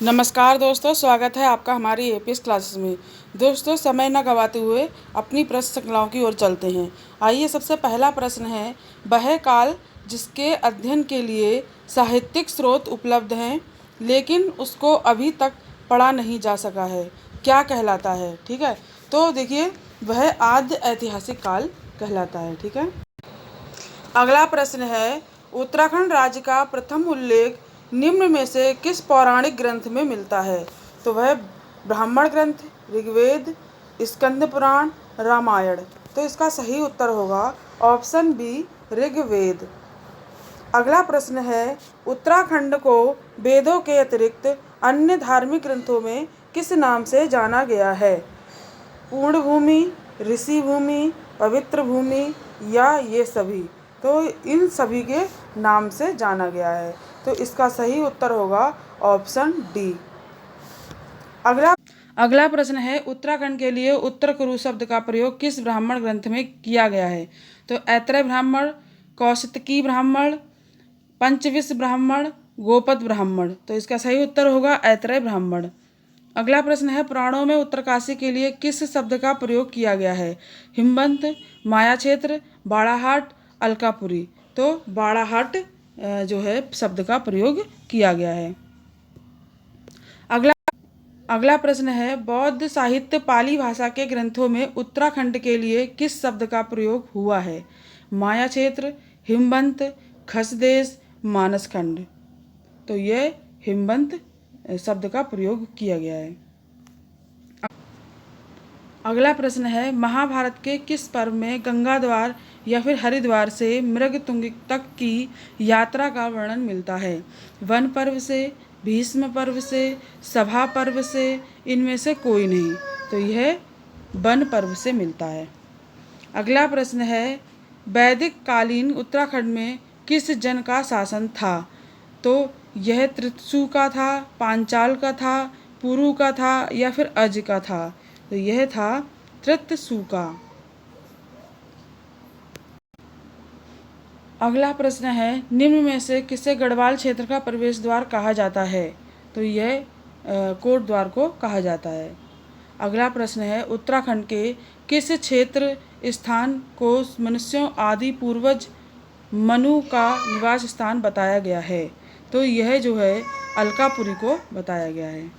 नमस्कार दोस्तों, स्वागत है आपका हमारी एपीएस क्लासेस में। दोस्तों, समय न गवाते हुए अपनी प्रश्न श्रृंखलाओं की ओर चलते हैं। आइए, सबसे पहला प्रश्न है, वह काल जिसके अध्ययन के लिए साहित्यिक स्रोत उपलब्ध हैं लेकिन उसको अभी तक पढ़ा नहीं जा सका है, क्या कहलाता है? ठीक है, तो देखिए, वह आद्य ऐतिहासिक काल कहलाता है। ठीक है। अगला प्रश्न है, उत्तराखंड राज्य का प्रथम उल्लेख निम्न में से किस पौराणिक ग्रंथ में मिलता है? तो वह ब्राह्मण ग्रंथ, ऋग्वेद, स्कंद पुराण, रामायण। तो इसका सही उत्तर होगा ऑप्शन बी, ऋग्वेद। अगला प्रश्न है, उत्तराखंड को वेदों के अतिरिक्त अन्य धार्मिक ग्रंथों में किस नाम से जाना गया है? पूर्ण भूमि, ऋषि भूमि, पवित्र भूमि या ये सभी? तो इन सभी के नाम से जाना गया है। तो इसका सही उत्तर होगा ऑप्शन डी। अगला प्रश्न है, उत्तराखंड के लिए उत्तर कुरु शब्द का प्रयोग किस ब्राह्मण ग्रंथ में किया गया है? तो ऐतरेय ब्राह्मण, कौशितकी ब्राह्मण, पंचविश ब्राह्मण, गोपद ब्राह्मण। तो इसका सही उत्तर होगा ऐतरेय ब्राह्मण। अगला प्रश्न है, पुराणों में उत्तरकाशी के लिए किस शब्द का प्रयोग किया गया है? हिमवंत, माया क्षेत्र, बाड़ाहाट, अलकापुरी। तो बाड़ाहाट जो है शब्द का प्रयोग किया गया है। अगला प्रश्न है, बौद्ध साहित्य पाली भाषा के ग्रंथों में उत्तराखंड के लिए किस शब्द का प्रयोग हुआ है? माया क्षेत्र, हिमवंत, खसदेश, मानसखंड। तो ये हिमवंत शब्द का प्रयोग किया गया है। अगला प्रश्न है, महाभारत के किस पर्व में गंगाद्वार या फिर हरिद्वार से मृगतुंग तक की यात्रा का वर्णन मिलता है? वन पर्व से, भीष्म पर्व से, सभा पर्व से, इनमें से कोई नहीं। तो यह वन पर्व से मिलता है। अगला प्रश्न है, वैदिक कालीन उत्तराखंड में किस जन का शासन था? तो यह त्रिशु का था, पांचाल का था, पुरु का था या फिर अज का था? तो यह था त्रिशु का। अगला प्रश्न है, निम्न में से किसे गढ़वाल क्षेत्र का प्रवेश द्वार कहा जाता है? तो यह कोट द्वार को कहा जाता है। अगला प्रश्न है, उत्तराखंड के किस क्षेत्र स्थान को मनुष्यों आदि पूर्वज मनु का निवास स्थान बताया गया है? तो यह जो है अलकापुरी को बताया गया है।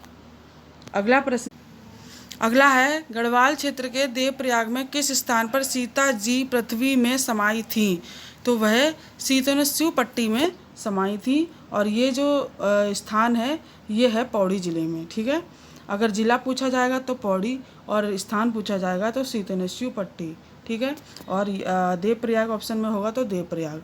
अगला है, गढ़वाल क्षेत्र के देवप्रयाग में किस स्थान पर सीता जी पृथ्वी में समाई थी? तो वह शीतोनस्यु पट्टी में समाई थी और ये जो स्थान है ये है पौड़ी जिले में। ठीक है, अगर जिला पूछा जाएगा तो पौड़ी और स्थान पूछा जाएगा तो शीतोनस्यु पट्टी। ठीक है, और देवप्रयाग ऑप्शन में होगा तो देवप्रयाग।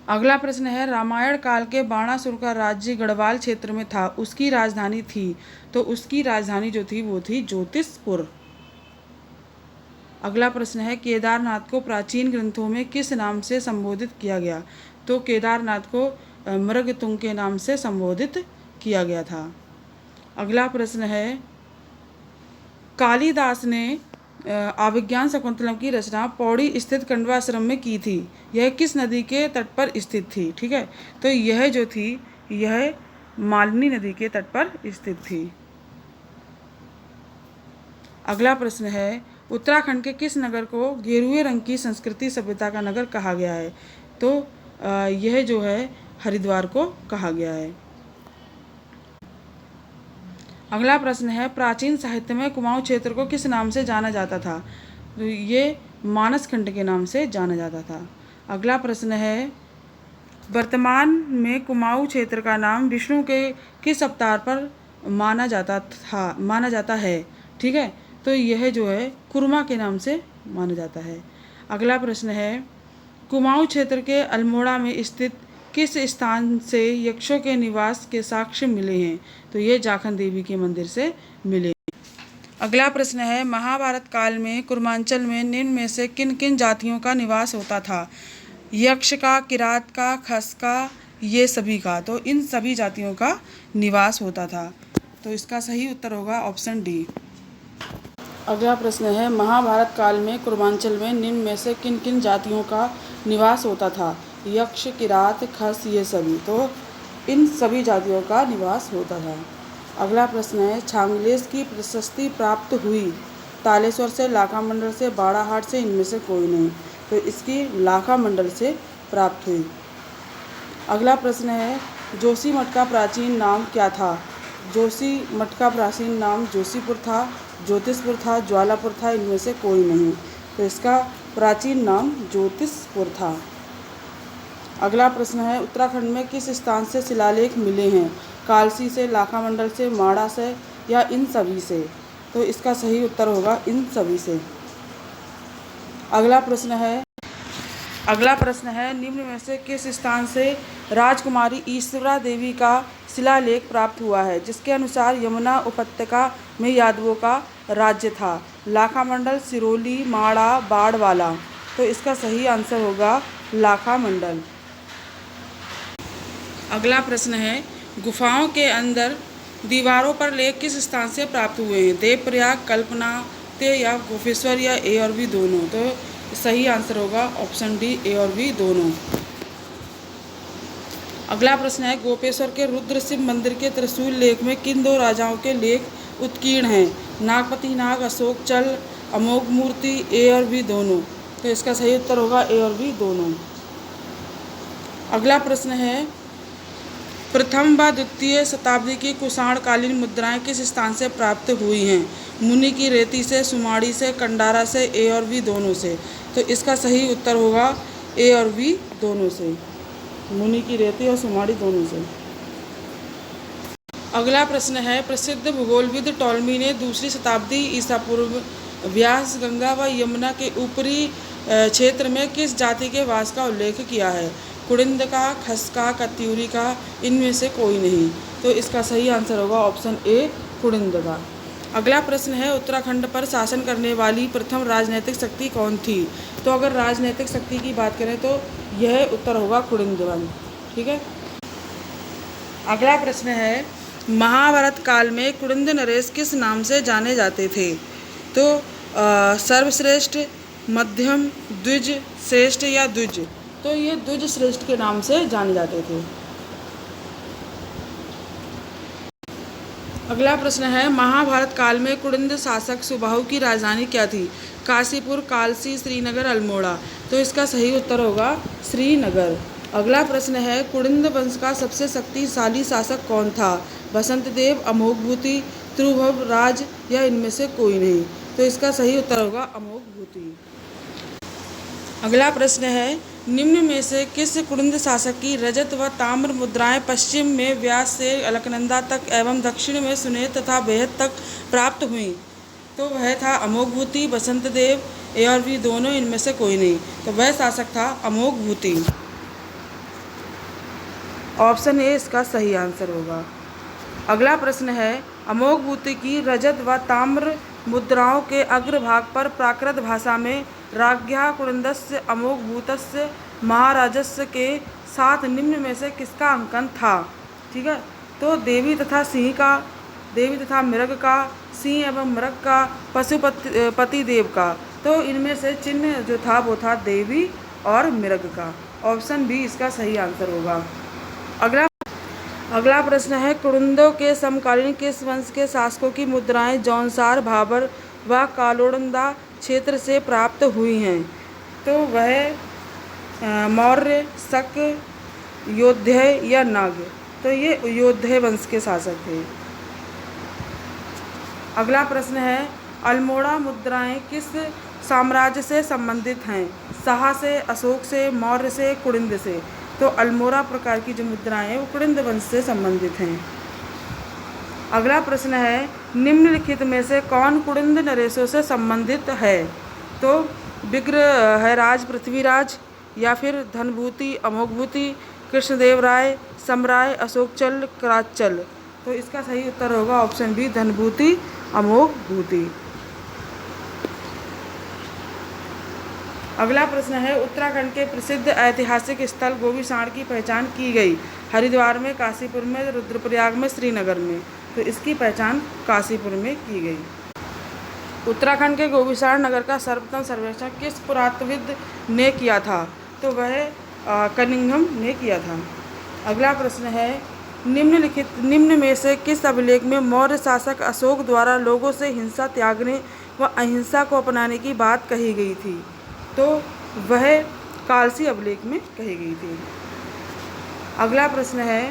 अगला प्रश्न है, रामायण काल के बाणासुर का राज्य गढ़वाल क्षेत्र में था, उसकी राजधानी थी? तो उसकी राजधानी जो थी वो थी ज्योतिषपुर। अगला प्रश्न है, केदारनाथ को प्राचीन ग्रंथों में किस नाम से संबोधित किया गया? तो केदारनाथ को मृगतुंग के नाम से संबोधित किया गया था। अगला प्रश्न है, कालिदास ने अभिज्ञान शाकुंतलम की रचना पौड़ी स्थित खंडवा आश्रम में की थी, यह किस नदी के तट पर स्थित थी? ठीक है, तो यह जो थी यह मालिनी नदी के तट पर स्थित थी। अगला प्रश्न है, उत्तराखंड के किस नगर को गेरुए रंग की संस्कृति सभ्यता का नगर कहा गया है? तो यह जो है हरिद्वार को कहा गया है। अगला प्रश्न है, प्राचीन साहित्य में कुमाऊं क्षेत्र को किस नाम से जाना जाता था? तो ये मानसखंड के नाम से जाना जाता था। अगला प्रश्न है, वर्तमान में कुमाऊं क्षेत्र का नाम विष्णु के किस अवतार पर माना जाता है? ठीक है, तो यह जो है कुर्मा के नाम से माना जाता है। अगला प्रश्न है, कुमाऊं क्षेत्र के अल्मोड़ा में स्थित किस स्थान से यक्षों के निवास के साक्ष्य मिले हैं? तो ये जाखन देवी के मंदिर से मिले। अगला प्रश्न है, महाभारत काल में कुर्मांचल में निम्न में से किन किन जातियों का निवास होता था? यक्ष का, किरात का, खस का, ये सभी का? तो इन सभी जातियों का निवास होता था। तो इसका सही उत्तर होगा ऑप्शन डी। अगला प्रश्न है, महाभारत काल में कुर्मांचल में निम्न में से किन किन जातियों का निवास होता था? यक्ष, किरात, खस, ये सभी। तो इन सभी जातियों का निवास होता था। अगला प्रश्न है, छांगलेस की प्रशस्ति प्राप्त हुई तालेश्वर से, लाखा मंडल से, बाड़ाहाट से, इनमें से कोई नहीं। तो इसकी लाखा मंडल से प्राप्त हुई। अगला प्रश्न है, जोशी मठ का प्राचीन नाम क्या था? जोशी मठ का प्राचीन नाम जोशीपुर था, ज्योतिषपुर था, ज्वालापुर था, इनमें से कोई नहीं। तो इसका प्राचीन नाम ज्योतिषपुर था। अगला प्रश्न है, उत्तराखंड में किस स्थान से शिलालेख मिले हैं? कालसी से, लाखा मंडल से, माड़ा से या इन सभी से? तो इसका सही उत्तर होगा इन सभी से। अगला प्रश्न है, निम्न में से किस स्थान से राजकुमारी ईश्वरा देवी का शिलालेख प्राप्त हुआ है, जिसके अनुसार यमुना उपत्यका में यादवों का राज्य था? लाखा मंडल, सिरोली, माड़ा, बाड़वाला। तो इसका सही आंसर होगा लाखा मंडल। अगला प्रश्न है, गुफाओं के अंदर दीवारों पर लेख किस स्थान से प्राप्त हुए हैं? देवप्रयाग, कल्पना ते या गोपेश्वर या ए और बी दोनों? तो सही आंसर होगा ऑप्शन डी, ए और बी दोनों। अगला प्रश्न है, गोपेश्वर के रुद्र शिव मंदिर के त्रिशूल लेख में किन दो राजाओं के लेख उत्कीर्ण हैं? नागपति नाग, अशोक चल, अमोघ मूर्ति, ए और बी दोनों? तो इसका सही उत्तर होगा ए और बी दोनों। अगला प्रश्न है, प्रथम व द्वितीय शताब्दी की कुषाणकालीन मुद्राएं किस स्थान से प्राप्त हुई हैं? मुनि की रेती से, सुमाड़ी से, कंडारा से, ए और बी दोनों से? तो इसका सही उत्तर होगा ए और बी दोनों से, मुनि की रेती और सुमाड़ी दोनों से। अगला प्रश्न है, प्रसिद्ध भूगोलविद टॉलमी ने दूसरी शताब्दी ईसा पूर्व व्यास गंगा व यमुना के ऊपरी क्षेत्र में किस जाति के वास का उल्लेख किया है? कुड़िंद का, खसका, कत्यूरी का, इनमें से कोई नहीं। तो इसका सही आंसर होगा ऑप्शन ए, कुड़िंद का। अगला प्रश्न है, उत्तराखंड पर शासन करने वाली प्रथम राजनीतिक शक्ति कौन थी? तो अगर राजनीतिक शक्ति की बात करें तो यह उत्तर होगा कुड़िंद वन। ठीक है। अगला प्रश्न है, महाभारत काल में कुड़िंद नरेश किस नाम से जाने जाते थे? तो सर्वश्रेष्ठ, मध्यम, द्विज, श्रेष्ठ या द्विज? तो ये द्विज श्रेष्ठ के नाम से जाने जाते थे। अगला प्रश्न है, महाभारत काल में कुड़िंद शासक सुबाहु की राजधानी क्या थी? काशीपुर, कालसी, श्रीनगर, अल्मोड़ा? तो इसका सही उत्तर होगा श्रीनगर। अगला प्रश्न है, कुड़िंद वंश का सबसे शक्तिशाली शासक कौन था? बसंत देव, अमोघभूति, त्रिभुव राज या इनमें से कोई नहीं? तो इसका सही उत्तर होगा अमोघभूति। अगला प्रश्न है, निम्न में से किस कुड़िंद शासक की रजत व ताम्र मुद्राएं पश्चिम में व्यास से अलकनंदा तक एवं दक्षिण में सुनेत तथा बेहद तक प्राप्त हुई? तो वह था अमोघभूति, बसंत देव, ए और बी दोनों, इनमें से कोई नहीं। तो वह शासक था अमोघभूति। ऑप्शन ए इसका सही आंसर होगा। अगला प्रश्न है, अमोघभूति की रजत व ताम्र मुद्राओं के अग्रभाग पर प्राकृत भाषा में राज्ञः कुड़िन्दस्य अमोघभूतस्य महाराजस्य के साथ निम्न में से किसका अंकन था? ठीक है। तो देवी तथा सिंह का, देवी तथा मृग का, सिंह एवं मृग का, पशुपति देव का। तो इनमें से चिन्ह जो था वो था देवी और मृग का। ऑप्शन बी इसका सही आंसर होगा। अगला प्रश्न है, कुड़िंदों के समकालीन किस वंश के शासकों की मुद्राएं जौनसार, भाबर व कालोडंदा क्षेत्र से प्राप्त हुई हैं? तो वह मौर्य, शक, योद्धेय या नाग? तो ये योद्धेय वंश के शासक थे। अगला प्रश्न है, अल्मोड़ा मुद्राएं किस साम्राज्य से संबंधित हैं? शाह से, अशोक से, मौर्य से, कुड़िंद से? तो अल्मोड़ा प्रकार की जो मुद्राएं हैं वो कुड़िंद वंश से संबंधित हैं। अगला प्रश्न है, निम्नलिखित में से कौन कुड़िंद नरेशों से संबंधित है? तो विग्रहराज पृथ्वीराज या फिर धनभूति, अमोघभूति, कृष्णदेव राय, समराय, अशोकचल, कराचल? तो इसका सही उत्तर होगा ऑप्शन बी, धनभूति, अमोघभूति। अगला प्रश्न है, उत्तराखंड के प्रसिद्ध ऐतिहासिक स्थल गोविसाण की पहचान की गई? हरिद्वार में, काशीपुर में, रुद्रप्रयाग में, श्रीनगर में? तो इसकी पहचान काशीपुर में की गई। उत्तराखंड के गोविसाण नगर का सर्वप्रथम सर्वेक्षण किस पुरातत्वविद ने किया था? तो वह कनिंघम ने किया था। अगला प्रश्न है, निम्न में से किस अभिलेख में मौर्य शासक अशोक द्वारा लोगों से हिंसा त्यागने व अहिंसा को अपनाने की बात कही गई थी? तो वह कालसी अभिलेख में कही गई थी। अगला प्रश्न है,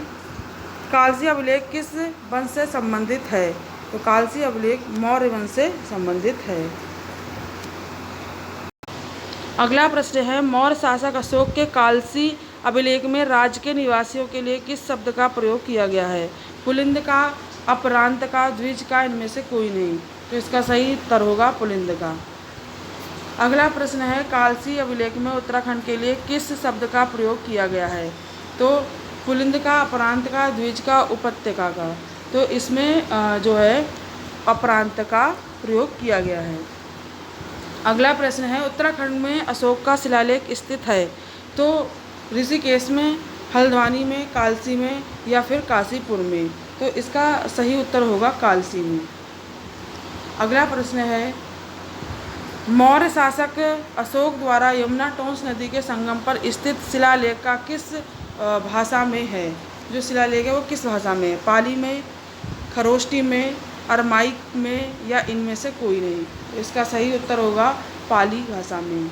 कालसी अभिलेख किस वंश से संबंधित है? तो कालसी अभिलेख मौर्य वंश से संबंधित है। अगला प्रश्न है, मौर्य शासक अशोक के कालसी अभिलेख में राज्य के निवासियों के लिए किस शब्द का प्रयोग किया गया है? पुलिंद का, अपरांत का, द्विज का, इनमें से कोई नहीं। तो इसका सही उत्तर होगा पुलिंद का। अगला प्रश्न है, कालसी अभिलेख में उत्तराखंड के लिए किस शब्द का प्रयोग किया गया है? तो पुलिंद का, अपरांत का, द्विज का, उपत्यका का। तो इसमें जो है अपरांत का प्रयोग किया गया है। अगला प्रश्न है, उत्तराखंड में अशोक का शिलालेख स्थित है? तो ऋषिकेश में, हल्द्वानी में, कालसी में या फिर काशीपुर में। तो इसका सही उत्तर होगा कालसी में। अगला प्रश्न है, मौर्य शासक अशोक द्वारा यमुना टोंस नदी के संगम पर स्थित शिलालेख का किस भाषा में है? जो शिलालेख है वो किस भाषा में है? पाली में, खरोष्टी में, अरमाइक में या इनमें से कोई नहीं। तो इसका सही उत्तर होगा पाली भाषा में।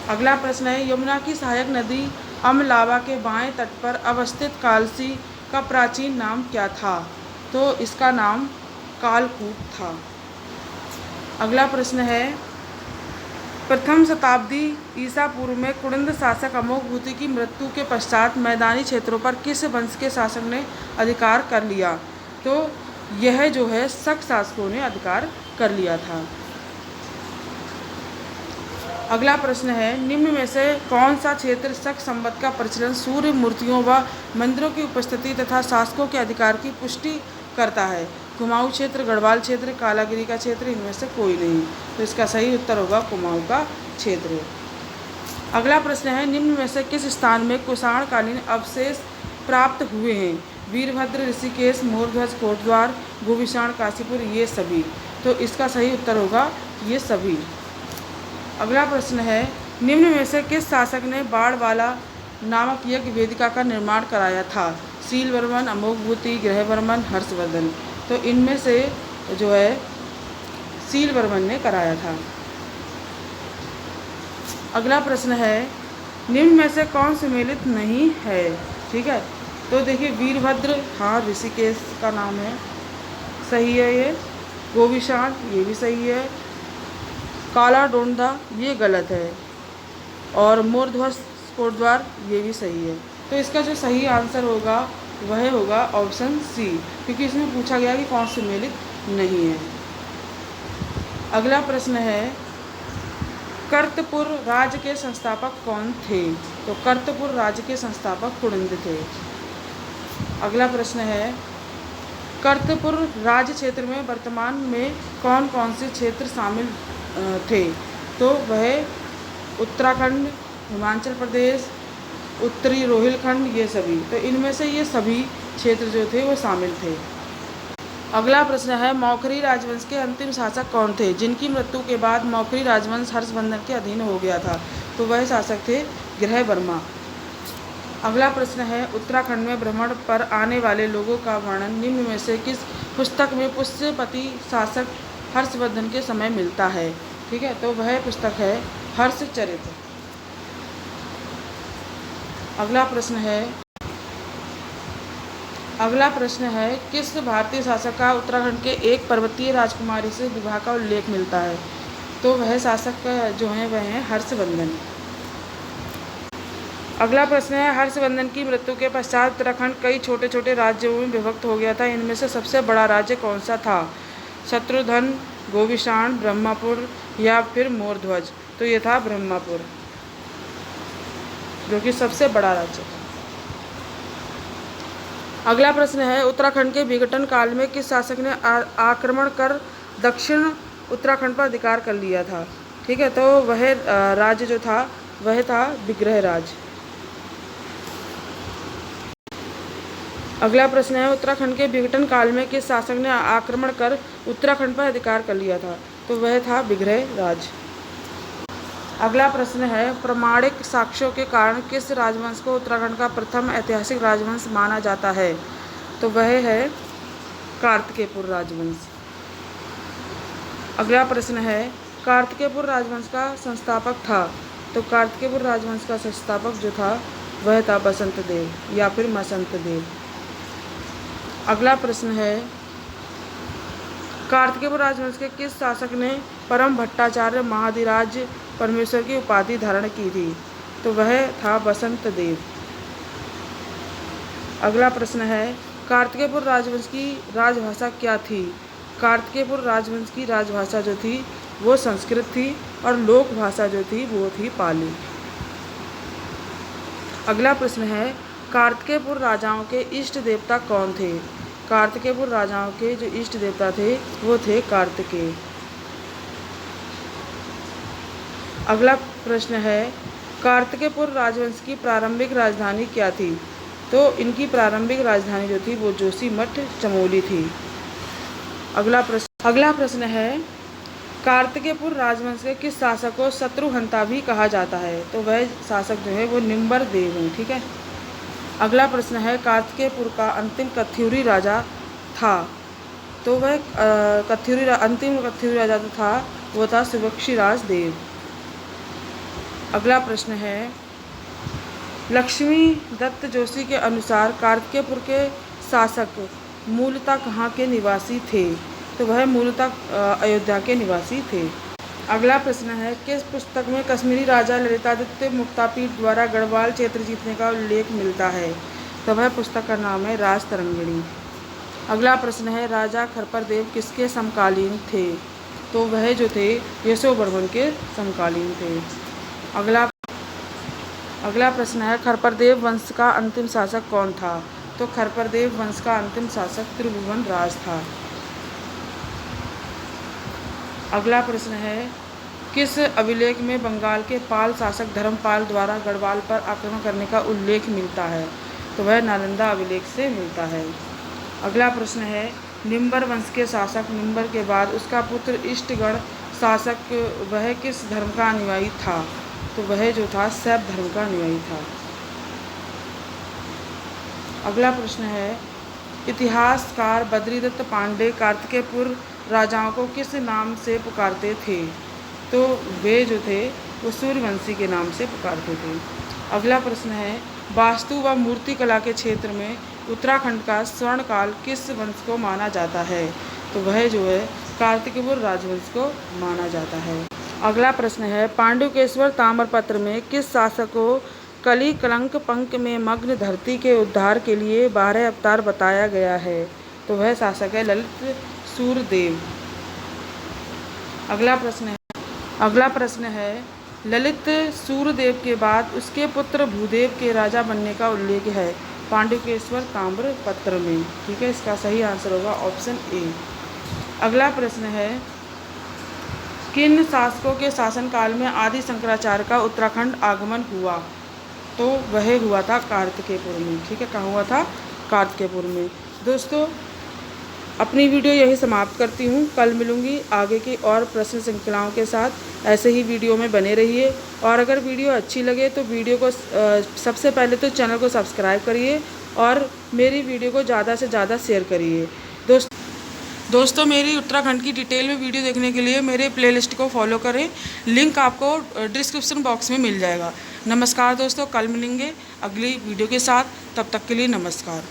अगला प्रश्न है, यमुना की सहायक नदी अमलावा के बाएं तट पर अवस्थित कालसी का प्राचीन नाम क्या था? तो इसका नाम कालकूट था। अगला प्रश्न है, प्रथम शताब्दी ईसा पूर्व में कुड़िंद शासक अमोघभूति की मृत्यु के पश्चात मैदानी क्षेत्रों पर किस वंश के शासक ने अधिकार कर लिया? तो यह जो है शक शासकों ने अधिकार कर लिया था। अगला प्रश्न है, निम्न में से कौन सा क्षेत्र शक संवत का प्रचलन सूर्य मूर्तियों व मंदिरों की उपस्थिति तथा शासकों के अधिकार की पुष्टि करता है? कुमाऊं क्षेत्र, गढ़वाल क्षेत्र, कालागिरी का क्षेत्र, इनमें से कोई नहीं। तो इसका सही उत्तर होगा कुमाऊं का क्षेत्र। अगला प्रश्न है, निम्न में से किस स्थान में कुषाणकालीन अवशेष प्राप्त हुए हैं? वीरभद्र, ऋषिकेश, मोरध्वज, कोटद्वार, गोविषाण, काशीपुर, ये सभी। तो इसका सही उत्तर होगा ये सभी। अगला प्रश्न है, निम्न में से किस शासक ने बाणवाला नामक यज्ञ वेदिका का निर्माण कराया था? शीलवर्मन, अमोघभूति, ग्रहवर्मन, हर्षवर्धन। तो इनमें से जो है शीलवर्मन ने कराया था। अगला प्रश्न है, निम्न में से कौन सम्मिलित नहीं है? ठीक है, तो देखिए वीरभद्र, हाँ ऋषिकेश का नाम है, सही है ये। गोविषाण, ये भी सही है। काला डोंडा, ये गलत है। और मोरध्वज, कोटद्वार, ये भी सही है। तो इसका जो सही आंसर होगा वह होगा ऑप्शन सी, क्योंकि इसमें पूछा गया कि कौन सम्मिलित नहीं है। अगला प्रश्न है, कर्तपुर राज्य के संस्थापक कौन थे? तो कर्तपुर राज्य के संस्थापक कुड़िंद थे। अगला प्रश्न है, कर्तपुर राज्य क्षेत्र में वर्तमान में कौन कौन से क्षेत्र शामिल थे? तो वह उत्तराखंड, हिमाचल प्रदेश, उत्तरी रोहिलखंड, ये सभी। तो इनमें से ये सभी क्षेत्र जो थे वो शामिल थे। अगला प्रश्न है, मौखरी राजवंश के अंतिम शासक कौन थे जिनकी मृत्यु के बाद मौखरी राजवंश हर्षवर्धन के अधीन हो गया था? तो वह शासक थे ग्रहवर्मा। अगला प्रश्न है, उत्तराखंड में भ्रमण पर आने वाले लोगों का वर्णन निम्न में से किस पुस्तक में पुष्यपति शासक हर्षवर्धन के समय मिलता है? ठीक है, तो वह पुस्तक है हर्षचरित। अगला प्रश्न है, किस भारतीय शासक का उत्तराखंड के एक पर्वतीय राजकुमारी से विवाह का उल्लेख मिलता है? तो वह शासक जो हैं वह हैं हर्षवर्धन। अगला प्रश्न है, हर्षवर्धन की मृत्यु के पश्चात उत्तराखंड कई छोटे छोटे राज्यों में विभक्त हो गया था। इनमें से सबसे बड़ा राज्य कौन सा था? शत्रुघ्न, गोविषाण, ब्रह्मपुर या फिर मोरध्वज। तो ये था ब्रह्मपुर, जो कि सबसे बड़ा राज्य था। अगला प्रश्न है, उत्तराखंड के विघटन काल में किस शासक ने आक्रमण कर दक्षिण उत्तराखंड पर अधिकार कर लिया था? ठीक है, तो वह राज्य जो था वह था विग्रह राज्य। अगला प्रश्न है, उत्तराखंड के विघटन काल में किस शासक ने आक्रमण कर उत्तराखंड पर अधिकार कर लिया था? तो वह था विग्रह राज्य। अगला प्रश्न है, प्रामाणिक साक्ष्यों के कारण किस राजवंश को उत्तराखंड का प्रथम ऐतिहासिक राजवंश माना जाता है? तो वह है कार्तिकेयपुर राजवंश। अगला प्रश्न है, कार्तिकेयपुर राजवंश का संस्थापक था? तो कार्तिकेयपुर राजवंश का संस्थापक जो था वह था बसंत देव या फिर मसंत देव। अगला प्रश्न है, कार्तिकेयपुर राजवंश के किस शासक ने परम भट्टाचार्य महाधिराज परमेश्वर की उपाधि धारण की थी? तो वह था बसंत देव। अगला प्रश्न है, कार्तिकेयपुर राजवंश की राजभाषा क्या थी? कार्तिकेयपुर राजवंश की राजभाषा जो थी वो संस्कृत थी और लोक भाषा जो थी वो थी पाली। अगला प्रश्न है, कार्तिकेयपुर राजाओं के इष्ट देवता कौन थे? कार्तिकेयपुर राजाओं के जो इष्ट देवता थे वो थे कार्तिकेय। अगला प्रश्न है, कार्तिकेयपुर राजवंश की प्रारंभिक राजधानी क्या थी? तो इनकी प्रारंभिक राजधानी जो थी वो जोशीमठ चमोली थी। अगला प्रश्न है, कार्तिकेयपुर राजवंश के किस शासक को शत्रुहंता भी कहा जाता है? तो वह शासक जो है वो निम्बर देव हैं। ठीक है। अगला प्रश्न है, कार्तिकेयपुर का अंतिम कत्यूरी राजा था? तो वह अंतिम कत्यूरी राजा जो था वो था सुबक्षीराज देव। अगला प्रश्न है, लक्ष्मी दत्त जोशी के अनुसार कार्तिकेयपुर के शासक मूलतः कहाँ के निवासी थे? तो वह मूलतः अयोध्या के निवासी थे। अगला प्रश्न है, किस पुस्तक में कश्मीरी राजा ललितादित्य मुक्तापीठ द्वारा गढ़वाल क्षेत्र जीतने का उल्लेख मिलता है? तो वह पुस्तक का नाम है राज तरंगिणी। अगला प्रश्न है, राजा खरपर देव किसके समकालीन थे? तो वह जो थे यशोवर्मन के समकालीन थे। अगला प्रश्न है, खरपरदेव वंश का अंतिम शासक कौन था? तो खरपरदेव वंश का अंतिम शासक त्रिभुवन राज था। अगला प्रश्न है, किस अभिलेख में बंगाल के पाल शासक धर्मपाल द्वारा गढ़वाल पर आक्रमण करने का उल्लेख मिलता है? तो वह नालंदा अभिलेख से मिलता है। अगला प्रश्न है, निम्बर वंश के शासक निम्बर के बाद उसका पुत्र इष्टगण शासक वह किस धर्म का अनुयायी था? तो वह जो था शैव धर्म का अनुयायी था। अगला प्रश्न है, इतिहासकार बद्रीदत्त पांडे कार्तिकेयपुर राजाओं को किस नाम से पुकारते थे? तो वे जो थे वो सूर्यवंशी के नाम से पुकारते थे। अगला प्रश्न है, वास्तु व मूर्तिकला के क्षेत्र में उत्तराखंड का स्वर्णकाल किस वंश को माना जाता है? तो वह जो है कार्तिकेयपुर राजवंश को माना जाता है। अगला प्रश्न है, पांडुकेश्वर ताम्रपत्र में किस शासक को कली कलंक पंक में मग्न धरती के उद्धार के लिए 12 अवतार बताया गया है? तो वह शासक है ललित सूर्यदेव। अगला प्रश्न है, ललित सूर्यदेव के बाद उसके पुत्र भूदेव के राजा बनने का उल्लेख है पांडुकेश्वर ताम्रपत्र में। ठीक है, इसका सही आंसर होगा ऑप्शन ए। अगला प्रश्न है, किन शासकों के शासनकाल में आदि शंकराचार्य का उत्तराखंड आगमन हुआ? तो वह हुआ था कार्तिकेयपुर में। ठीक है, कहाँ हुआ था? कार्तिकेयपुर में। दोस्तों, अपनी वीडियो यही समाप्त करती हूँ। कल मिलूँगी आगे की और प्रश्न श्रृंखलाओं के साथ। ऐसे ही वीडियो में बने रहिए और अगर वीडियो अच्छी लगे तो वीडियो को सबसे पहले तो चैनल को सब्सक्राइब करिए और मेरी वीडियो को ज़्यादा से ज़्यादा शेयर करिए। दोस्तों, मेरी उत्तराखंड की डिटेल में वीडियो देखने के लिए मेरे प्लेलिस्ट को फॉलो करें। लिंक आपको डिस्क्रिप्शन बॉक्स में मिल जाएगा। नमस्कार दोस्तों, कल मिलेंगे अगली वीडियो के साथ। तब तक के लिए नमस्कार।